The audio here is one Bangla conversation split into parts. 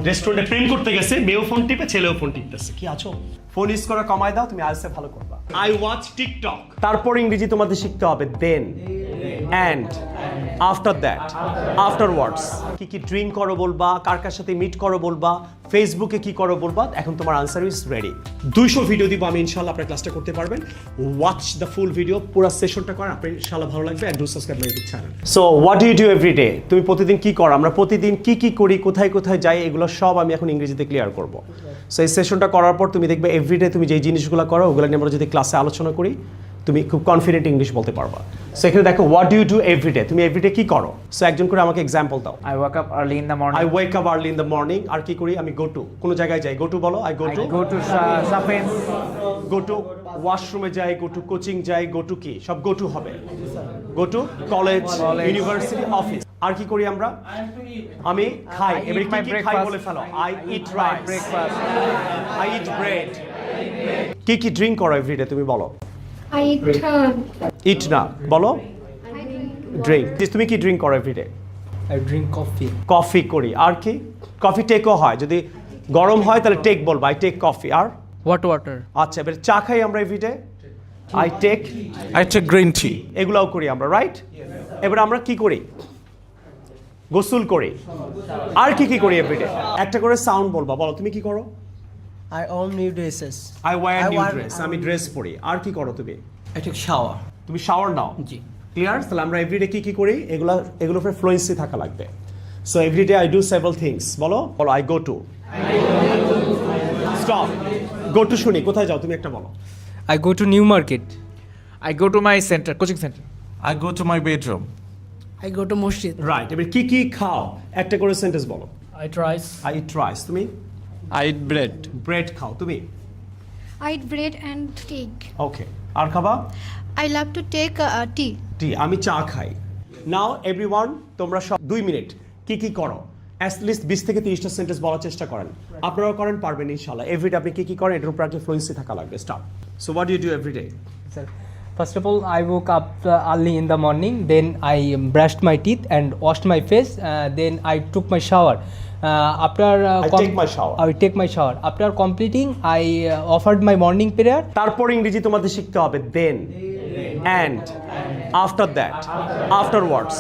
রেস্টুরেন্টে প্রেম করতে গেছে, মেয়েও ফোন টিপে, ছেলেও ফোন টিপতেছে। কি আছো? ফোন ইউজ করা কমায় দাও, তুমি আইএলটিএস ভালো করবা। I watch TikTok. তারপর ইংরেজি তোমাদের শিখতে হবে দেন, অ্যান্ড, আফটার দ্যাট, আফটারওয়ার্ডস। কি কি ড্রিঙ্ক করো বলবা, কার কার সাথে মিট করো বলবা, ফেসবুকে কি করো বলবা। এখন তোমার আনসার ইজ রেডি। 200 ভিডিও দিব আমি, ইনশাআল্লাহ আপনার ক্লাসটা করতে পারবেন। ওয়াচ দ্য ফুল ভিডিও, পুরো সেশনটা করেন, আপনার ইনশাআল্লাহ ভালো লাগবে। And do subscribe my YouTube channel. So what do you do everyday? তুমি প্রতিদিন কি করো, আমরা প্রতিদিন কি কি করি, কোথায় কোথায় যাই, এগুলো সব আমি এখন ইংরেজিতে ক্লিয়ার করব। সো এই সেশনটা করার পর তুমি দেখবে এভরিডে তুমি যেই জিনিসগুলো করো ওগুলো নিয়ে আমরা যদি ক্লাসে আলোচনা করি, তুমি খুব কনফিডেন্ট ইংলিশ বলতে পারবা। সো এখানে দেখো what do you do everyday, তুমি এভরিডে কি করো। সো একজন করে আমাকে এক্সাম্পল দাও। I wake up early in the morning. I wake up early in the morning. আর কি করি? আমি গো টু, কোন জায়গায় যাই, গো টু বলো। I go I to, go to shopping. Go to ওয়াশরুমে যাই, গো টু কোচিং যাই, গো টু কি সব গো টু হবে। Go to college, university, office. আর কি করি আমরা? আমি খাই। I eat এবারে my কি কি খাই breakfast. বলে ফেলো। I eat rice, Breakfast. I eat bread. কি কি ড্রিঙ্ক করো এভরিডে তুমি বলো। I eat ইট না, বলো ড্রিঙ্ক। তুমি কি ড্রিঙ্ক করো everyday? I drink coffee. Coffee করি। আর কি? কফি টেকও হয়, যদি গরম হয় তাহলে টেক বলবো। I take coffee. আর What water? আচ্ছা, এবারে চা খাই আমরা everyday. I take, I take green tea. এগুলাও করি আমরা, রাইট? এবার আমরা কি করি? গোসল করি। আর কি কি করি এভরিডে? একটা করে সাউন্ড বলবা, বলো তুমি কি করো। I own new dresses. I wear I new wear- dress, আমি ড্রেস পরি। আর কি করো তুমি? I take shower. তুমি শাওয়ার নাও। জি। ক্লিয়ার? তাহলে আমরা এভরিডে কি কি করি, এগুলোর উপরে ফ্লুয়েন্সি থাকা লাগবে। So everyday I do several things. বলো বলো। I go to, stop, go to শুনি। কোথায় যাও তুমি একটা বলো। I go to New Market. I go to my center, coaching center. I go to my bedroom. I go to Masjid. Right. এবার কি কি খাও একটা করে সেন্টেন্স বলো। I eat rice. I eat rice. তুমি? I eat bread. ব্রেড খাও। তুমি? I eat bread and cake. ওকে। আর খাবা? I love to take tea. টি, আমি চা খাই। নাও এভরিওয়ান, তোমরা সব 2 মিনিট কি কি করো অ্যাটলিস্ট 20 থেকে 30টা সেন্টেন্স বলার চেষ্টা করেন। আপনারাও করেন, পারবেন ইনশাআল্লাহ। এভরিডে আপনি কি কি করেন এটার উপর একটা ফ্লুয়েন্সি থাকা লাগবে। Start. So what do you do everyday? Sir, first of all, I woke up early in the morning. Then I brushed my teeth and washed my face. Then I took my shower. After take my shower. I will take my shower. After completing, I offered my morning prayer. তারপর ইংরেজি তোমাদের শিখতে হবে দেন, অ্যান্ড, আফটার দ্যাট, আফটারওয়ার্ডস।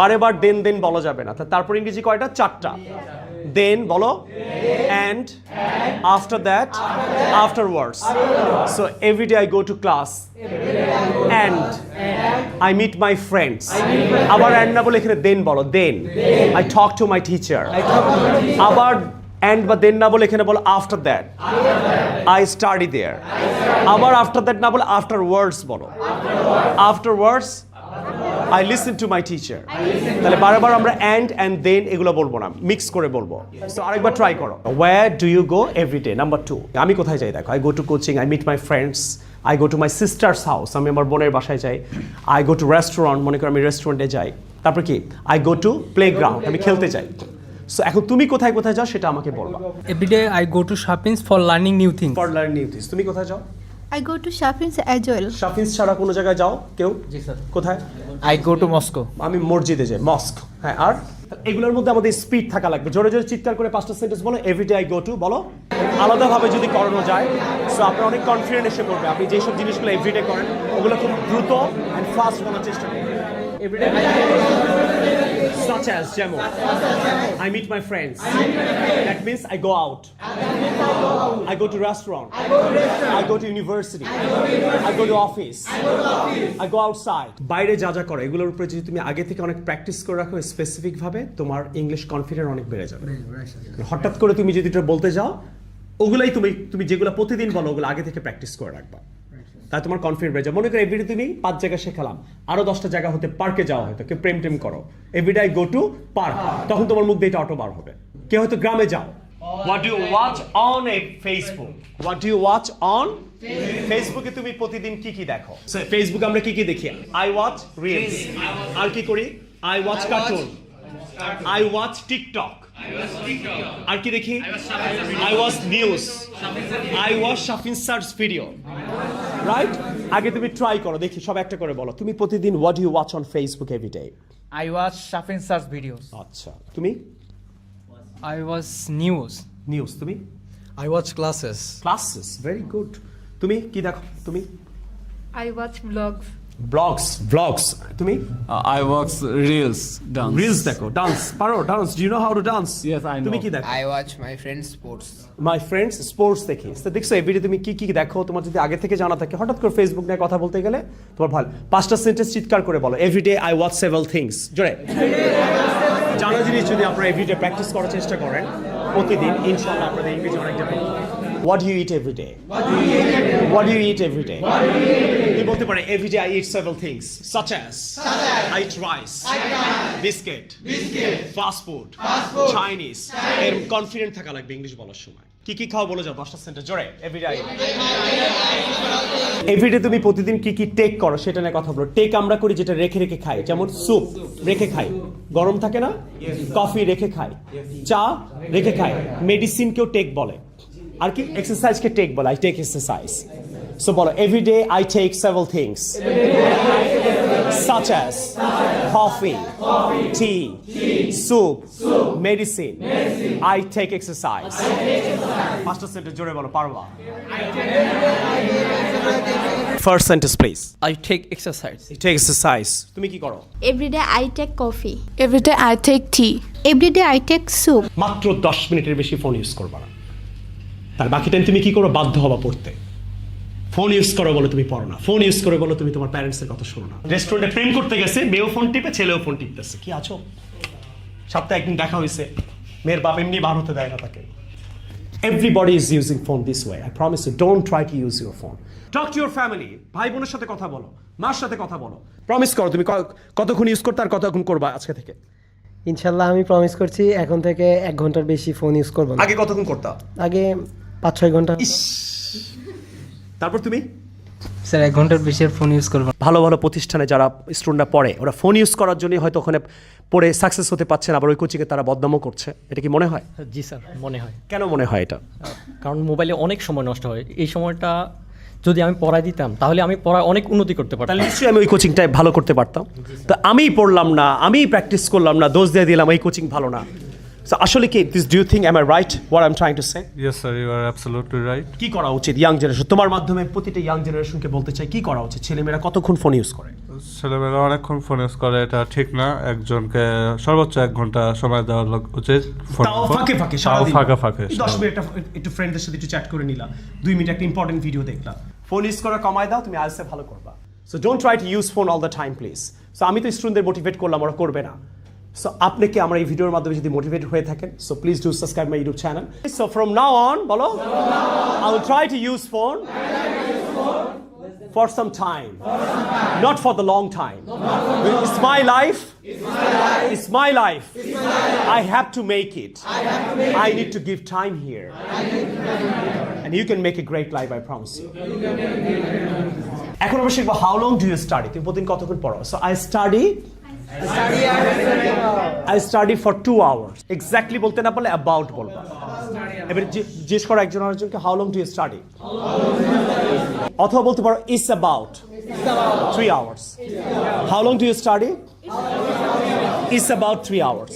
বারে বার দেন দেন বলা যাবে না। তারপর ইংরেজি কয়টা? 4টা। দেন বলো, and, after that, afterwards. So everyday I go to class, and I meet my friends. আবার অ্যান্ড না বলে এখানে দেন বলো। Then I talk to my teacher. আবার অ্যান্ড বা দেন না বলে এখানে বলো after that I study there. আবার আফটার দ্যাট না বলে আফটারওয়ার্ডস বলো। Afterwards I listen to my teacher. তাহলে বারবার আমরা অ্যান্ড দেন এগুলো বলবো না, মিক্স করে বলবো। সো আরেকবার ট্রাই করো। Where do you go everyday? Number 2, আমি কোথায় যাই দেখো। I go to coaching, I meet my friends, I go to my sister's house, আমি আমার বোনের বাসায় যাই। আই গো টু রেস্টুরেন্ট, মনে করো আমি রেস্টুরেন্টে যাই। তারপর কি? আই গো টু প্লেগ্রাউন্ড, আমি খেলতে যাই। সো এখন তুমি কোথায় কোথায় যাও সেটা আমাকে বলবা। Every day I go to shopping for learning new things. For learning new things. তুমি কোথায় যাও? I go to shopping as well. শাফিন্স ছাড়া কোনো জায়গায় যাও কেউ? জি স্যার। কোথায়? I go to Moscow. আমি মসজিদে যাই, মস্ক। হ্যাঁ, আর এগুলোর মধ্যে আমাদের স্পিড থাকা লাগবে। জোরে জোরে চিৎকার করে 5টা সেন্টেন্স বলো। এভরিডে আই গো টু বলো। আলাদাভাবে যদি করানো যায় সো আপনার অনেক কনফিডেন্ট এসে পড়বে। আপনি যেসব জিনিসগুলো এভরিডে করেন ওগুলো খুব দ্রুত অ্যান্ড ফাস্ট বলার চেষ্টা করবেন। এভরিডে such as যেমন I meet my friends, that means I go out, I go to restaurant, I go to university, I go to office, I go outside. বাইরে যা যা করো এগুলোর উপরে যদি তুমি আগে থেকে অনেক প্র্যাকটিস করে রাখো স্পেসিফিক ভাবে, তোমার ইংলিশ কনফিডেন্স অনেক বেড়ে যাবে। হঠাৎ করে তুমি যদি এটা বলতে যাও ওগুলাই তুমি যেগুলো প্রতিদিন বলো ওগুলো আগে থেকে প্র্যাকটিস করে রাখবা, তাই তোমার কনফিডেন্স বেড়ে যাবে। মনে করো এভরিডে তুমি 5 জায়গা শেখালাম, আরো 10টা জায়গা হতে পার্কে যাওয়া হয়তো, কেউ প্রেম টেম করো, everyday I go to park, তখন তোমার মুখ দিয়ে এটা অটো বার হবে। কেউ হয়তো গ্রামে যাও, what do you watch on a Facebook, what do you watch on ফেসবুকে তুমি প্রতিদিন কি কি দেখো। ফেসবুকে আমরা কি কি দেখি? I watch reels. আর কি করি? I watch cartoon, I watch TikTok. আর কি দেখি? I watch news, I watch Shafin sir's video. Right? আগে তুমি ট্রাই করো, দেখি সব একটা করে বলো। তুমি প্রতিদিন what do you watch on Facebook everyday? I watch Shafin Sir's videos. আচ্ছা, তুমি? I was news. নিউজ। তুমি? I watch classes. Classes, very good. তুমি কি দেখো? তুমি? I watch vlogs. ব্লগস। তুমি? I watch reels, dance. Reels দেখো। ডান্স পারো? Dance, do you know how to dance? Yes, I know. তুমি কি দেখো? I watch my friends' sports. My friends sports দেখি। তো দেখছো এভরিডে তুমি কি কি দেখো? তোমার যদি আগে থেকে জানা থাকে, হঠাৎ করে ফেসবুক নিয়ে কথা বলতে গেলে তোমার ভালো। 5টা সেন্টেন্স চিৎকার করে বলো। Everyday I watch several things. জোরে। জানা জিনিস যদি আপনারা এভরিডে প্র্যাকটিস করার চেষ্টা করেন প্রতিদিন, ইনশাআল্লাহ আপনাদের ইংরেজি অনেকটা ভালো হবে। What do you eat every day? What do you eat every day? তুমি বলতে পারো every day I eat several things such as I eat rice, biscuit, fast food, Chinese. এর কনফিডেন্ট থাকা লাগবে ইংলিশ বলার সময়। কি কি খাও বলে যাও 10টা সেন্টেন্স জোরে। every day এভরিডে তুমি প্রতিদিন কি কি টেক করো সেটা নিয়ে কথা বলো। টেক আমরা করি যেটা রেখে রেখে খাই, যেমন স্যুপ রেখে খাই, গরম থাকে না, কফি রেখে খাই, চা রেখে খাই, মেডিসিনকেও টেক বলে। আর কি এক্সারসাইজকে টেক বলে, আই টেক এক্সারসাইজ। সো বলো everyday I take several things such as coffee, tea, soup, medicine. I take exercise. 5টা সেন্টেন্স জোরে বলো, পারবা? First sentence please. I take exercise. You take exercise. তুমি কি করো? Every day I take coffee. Every day I take tea. Every day I take soup. মাত্র 10 মিনিটের বেশি ফোন ইউজ করবা না। তার বাকি টাইম তুমি কি করো? বাধ্য হবা পড়তে। ফোন ইউজ করো বলে তুমি পড়ো না, ফোন ইউজ করে বলে তুমি তোমার প্যারেন্টসের কথা শোনো না। রেস্টুরেন্টে প্রেম করতে গেছে, মেয়েও ফোন টিপে, ছেলেও ফোন টিপতেছে। কি আছো? সপ্তাহে একদিন দেখা হয়েছে, মেয়ের বাপ এমনি বার হতে দেয় না তাকে। Everybody is using phone this way. I promise you, don't try to use your phone. Talk to your family. ভাই বোনের সাথে কথা বলো, মার সাথে কথা বলো। প্রমিস করো তুমি কতক্ষণ ইউজ করতে আর কতক্ষণ করবা আজকে থেকে। ইনশাল্লাহ আমি প্রমিস করছি এখন থেকে 1 ঘন্টার বেশি ফোন ইউজ করব না। আগে কতক্ষণ করতা? আগে 5-6 ঘন্টা। তারপর তুমি? স্যার 1 ঘন্টার বেশি ফোন ইউজ করব না। ভালো ভালো প্রতিষ্ঠানে যারা স্টুডেন্টরা পড়ে, ওরা ফোন ইউজ করার জন্য হয়তো ওখানে পড়ে সাকসেস হতে পারছে না, আবার ওই কোচিংয়ে তারা বদনামও করছে। এটা কি মনে হয়? জি স্যার, মনে হয়। কেন মনে হয় এটা? কারণ মোবাইলে অনেক সময় নষ্ট হয়। এই সময়টা যদি আমি পড়ায় দিতাম তাহলে আমি পড়ায় অনেক উন্নতি করতে পারতাম। তাহলে নিশ্চয়ই আমি ওই কোচিংটায় ভালো করতে পারতাম। তো আমি পড়লাম না, আমি প্র্যাকটিস করলাম না, দোষ দিয়ে দিলাম এই কোচিং ভালো না। So আসলে কি do you think am I right what I'm trying to say? Yes sir, you are absolutely right. কি করা উচিত ইয়াং জেনারেশন? তোমার মাধ্যমে প্রতিটা ইয়াং জেনারেশনকে বলতে চাই কি করা উচিত? ছেলেমেয়েরা কতক্ষণ ফোন ইউজ করে? ছেলেমেয়েরা অনেকক্ষণ ফোন ইউজ করে, এটা ঠিক না। একজনকে সর্বোচ্চ 1 ঘন্টা সময় দেওয়া উচিত। তাও ফাঁকে ফাঁকে, তাও ফাঁকে ফাঁকে 10 মিনিট একটু ফ্রেন্ডদের সাথে একটু চ্যাট করে নিলা, 2 মিনিট একটা ইম্পর্টেন্ট ভিডিও দেখলা। ফোন ইউজ করা কমায় দাও, তুমি আইএলটিএস ভালো করবা। So don't try to use phone all the time please. So আমি তো স্টুডেন্টদের মোটিভেট করলাম, ওরা করবে না। সো আপনি কি আমার এই ভিডিওর মাধ্যমে যদি মোটিভেট হয়ে থাকেন, so please do subscribe my YouTube channel. So from now on বলো, I will try to use phone for some time, not for the long time. It's my life. It's my life. I have to make it. I need to give time here. And you can make a great life, I promise you. এখন আমরা শিখবো how long do you study? তুমি প্রতিদিন কতক্ষণ পড়ো? So I study for 2 hours. Exactly বলতে না পারলে about বলবা। এবারে জিজ্ঞেস করো একজন আরেকজনকে how long do you study? অথবা বলতে পারো it's about 3 hours. How long do you study? It's about 3 hours.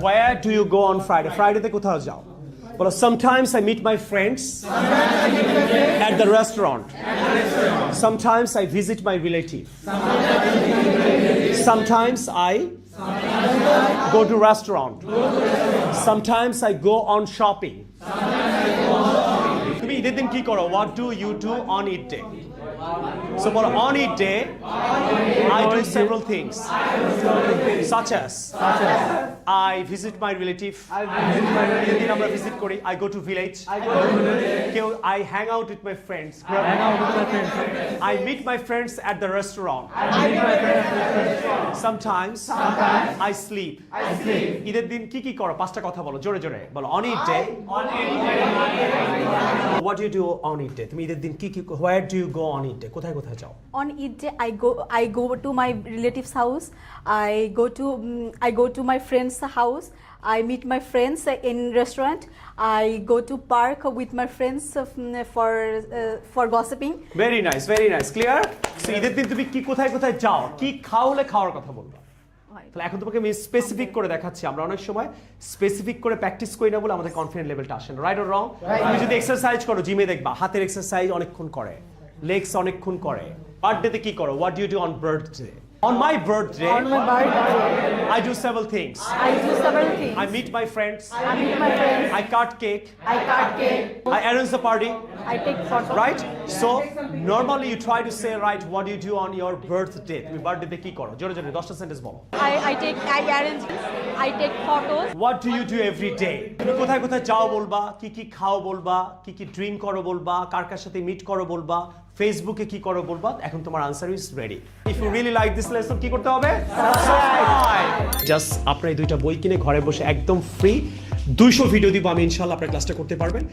Where do you go on Friday? Friday তে কোথাও যাও? বলো sometimes I meet my friends at the restaurant. Sometimes I visit my relative. Sometimes I go to restaurant. Sometimes I go on shopping. তুমি ঈদের দিন কি করো? What do you do on Eid day? So বলো on Eid day I do several things such as I visit my relative. ঈদের দিন আমরা ভিজিট করি। I go to village. I hang out with my friends. I meet my friends at the restaurant. Sometimes I sleep. ঈদের দিন কি কি করো? 5টা কথা বলো জোরে জোরে বলো। On Eid day. What do you do on Eid day? তুমি ঈদের দিন কি কি where do you go on Eid day? কোথায় কোথায় যাও? On Eid day, I go to my relative's house. I go to my friend's house. I meet my friends in restaurant. I go to park with my friends for gossiping. Very nice, clear? So ঈদের দিন তুমি কি কোথায় কোথায় যাও? কি খাওয়ার কথা বলবা? তাহলে এখন তোমাকে আমি স্পেসিফিক করে দেখাচ্ছি। আমরা অনেক সময় স্পেসিফিক করে প্র্যাকটিস করি না বলে আমাদের কনফিডেন্ট লেভেলটা আসে না। Right or wrong? তুমি যদি এক্সারসাইজ করো, জিমে দেখবা হাতের এক্সারসাইজ অনেকক্ষণ করে, লেগস অনেকক্ষণ করে। বার্থডেতে কি করো? What do you do on birthday? On my birthday, I do several things. I do several things. I meet my friends. I meet my friends. I cut cake. I cut cake. I arrange the party. I take photos. Right? So normally you try to say right what do you do on your birthday? তুমি বার্থডেতে কি করো? জোরে জোরে 10টা সেন্টেন্স বলো। I arrange. I take photos. What do you do every day? তুমি কোথায় কোথায় যাও বলবা, কি কি খাও বলবা, কি কি ড্রিঙ্ক করো বলবা, কার কার সাথে মিট করো বলবা, ফেসবুকে কি করো বলবা। এখন তোমার answer is ready. If you really like this lesson কি করতে হবে? সাবস্ক্রাইব। জাস্ট আপনার এই দুইটা বই কিনে ঘরে বসে একদম ফ্রি 200 ভিডিও দিব আমি, ইনশাআল্লাহ আপনার ক্লাসটা করতে পারবেন।